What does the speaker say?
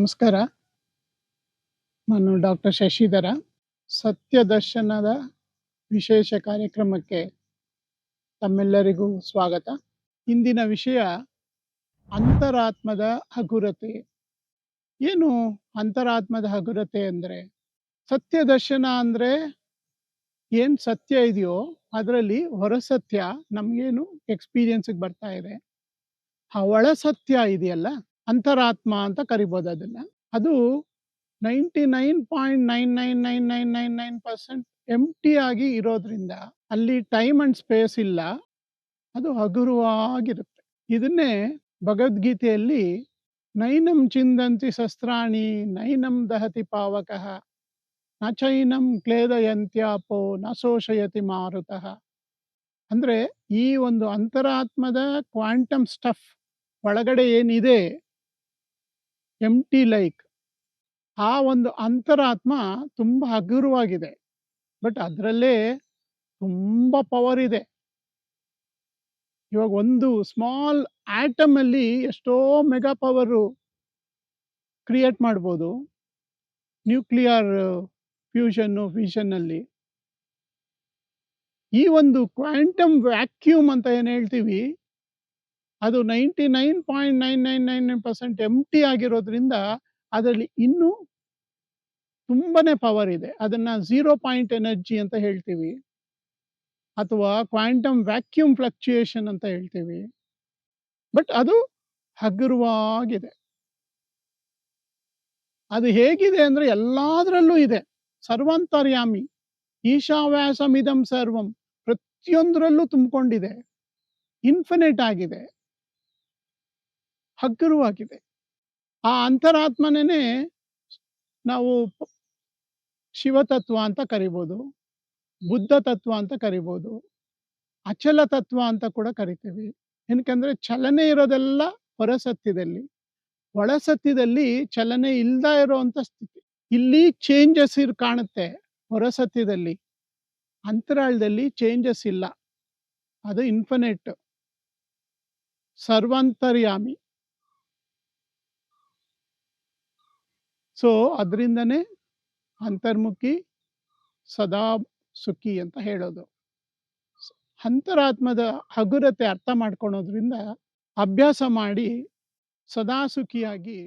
ನಮಸ್ಕಾರ. ನಾನು ಡಾಕ್ಟರ್ ಶಶಿಧರ. ಸತ್ಯ ದರ್ಶನದ ವಿಶೇಷ ಕಾರ್ಯಕ್ರಮಕ್ಕೆ ತಮ್ಮೆಲ್ಲರಿಗೂ ಸ್ವಾಗತ. ಇಂದಿನ ವಿಷಯ ಅಂತರಾತ್ಮದ ಹಗುರತೆ. ಏನು ಅಂತರಾತ್ಮದ ಹಗುರತೆ ಅಂದರೆ, ಸತ್ಯ ದರ್ಶನ ಅಂದರೆ ಏನು ಸತ್ಯ ಇದೆಯೋ ಅದರಲ್ಲಿ ಹೊರಸತ್ಯ ನಮಗೇನು ಎಕ್ಸ್ಪೀರಿಯನ್ಸಿಗೆ ಬರ್ತಾ ಇದೆ. ಆ ಒಳ ಸತ್ಯ ಇದೆಯಲ್ಲ, ಅಂತರಾತ್ಮ ಅಂತ ಕರಿಬೋದು ಅದನ್ನ. ಅದು 99.99999% ಎಂಪ್ಟಿ ಆಗಿ ಇರೋದ್ರಿಂದ ಅಲ್ಲಿ ಟೈಮ್ ಅಂಡ್ ಸ್ಪೇಸ್ ಇಲ್ಲ, ಅದು ಹಗುರವಾಗಿರುತ್ತೆ. ಇದನ್ನೇ ಭಗವದ್ಗೀತೆಯಲ್ಲಿ ನೈನಂ ಚಿಂದಂತಿ ಶಸ್ತ್ರಾಣಿ ನೈನಂ ದಹತಿ ಪಾವಕಃ ನ ಚೈನಂ ಕ್ಲೇದಯಂತ್ಯಾಪೋ ನ ಶೋಷಯತಿ ಮಾರುತಃ. ಅಂದ್ರೆ ಈ ಒಂದು ಅಂತರಾತ್ಮದ ಕ್ವಾಂಟಮ್ ಸ್ಟಫ್ ಒಳಗಡೆ ಏನಿದೆ, ಎಂಟಿ ಲೈಕ್, ಆ ಒಂದು ಅಂತರಾತ್ಮ ತುಂಬಾ ಹಗುರವಾಗಿದೆ. ಬಟ್ ಅದರಲ್ಲೇ ತುಂಬಾ ಪವರ್ ಇದೆ. ಇವಾಗ ಒಂದು ಸ್ಮಾಲ್ ಆಟಮ್ ಅಲ್ಲಿ ಎಷ್ಟೋ ಮೆಗಾ ಪವರ್ ಕ್ರಿಯೇಟ್ ಮಾಡ್ಬೋದು. ನ್ಯೂಕ್ಲಿಯರ್ ಫ್ಯೂಷನ್ ಅಲ್ಲಿ ಈ ಒಂದು ಕ್ವಾಂಟಮ್ ವ್ಯಾಕ್ಯೂಮ್ ಅಂತ ಏನು ಹೇಳ್ತೀವಿ, ಅದು 99.999% ಎಂಟಿ ಆಗಿರೋದ್ರಿಂದ ಅದರಲ್ಲಿ ಇನ್ನೂ ತುಂಬಾನೇ ಪವರ್ ಇದೆ. ಅದನ್ನ 0 ಪಾಯಿಂಟ್ ಎನರ್ಜಿ ಅಂತ ಹೇಳ್ತೀವಿ, ಅಥವಾ ಕ್ವಾಂಟಮ್ ವ್ಯಾಕ್ಯೂಮ್ ಫ್ಲಕ್ಚುಯೇಷನ್ ಅಂತ ಹೇಳ್ತೀವಿ. ಬಟ್ ಅದು ಹಗುರವಾಗಿದೆ. ಅದು ಹೇಗಿದೆ ಅಂದ್ರೆ ಎಲ್ಲಾದ್ರಲ್ಲೂ ಇದೆ. ಸರ್ವಾಂತರ್ಯಾಮಿ, ಈಶಾವ್ಯಾಸಮಿದಂ ಸರ್ವಂ, ಪ್ರತಿಯೊಂದರಲ್ಲೂ ತುಂಬಿಕೊಂಡಿದೆ, ಇನ್ಫಿನಿಟ್ ಆಗಿದೆ, ಹಗುರವಾಗಿದೆ. ಆ ಅಂತರಾತ್ಮನೇ ನಾವು ಶಿವತತ್ವ ಅಂತ ಕರಿಬೋದು, ಬುದ್ಧ ತತ್ವ ಅಂತ ಕರಿಬೋದು, ಅಚಲ ತತ್ವ ಅಂತ ಕೂಡ ಕರಿತೀವಿ. ಏನಕ್ಕಂದ್ರೆ ಚಲನೆ ಇರೋದೆಲ್ಲ ಹೊರಸತ್ಯದಲ್ಲಿ, ಒಳಸತ್ಯದಲ್ಲಿ ಚಲನೆ ಇಲ್ದ ಇರೋಂಥ ಸ್ಥಿತಿ. ಇಲ್ಲಿ ಚೇಂಜಸ್ ಕಾಣುತ್ತೆ ಹೊರಸತ್ಯದಲ್ಲಿ, ಅಂತರಾಳದಲ್ಲಿ ಚೇಂಜಸ್ ಇಲ್ಲ, ಅದು ಇನ್ಫಿನಿಟ್, ಸರ್ವಾಂತರ್ಯಾಮಿ. ಸೊ ಅದರಿಂದನೇ ಅಂತರ್ಮುಖಿ ಸದಾ ಸುಖಿ ಅಂತ ಹೇಳೋದು. ಅಂತರಾತ್ಮದ ಹಗುರತೆ ಅರ್ಥ ಮಾಡ್ಕೊಳೋದ್ರಿಂದ ಅಭ್ಯಾಸ ಮಾಡಿ ಸದಾ ಸುಖಿಯಾಗಿ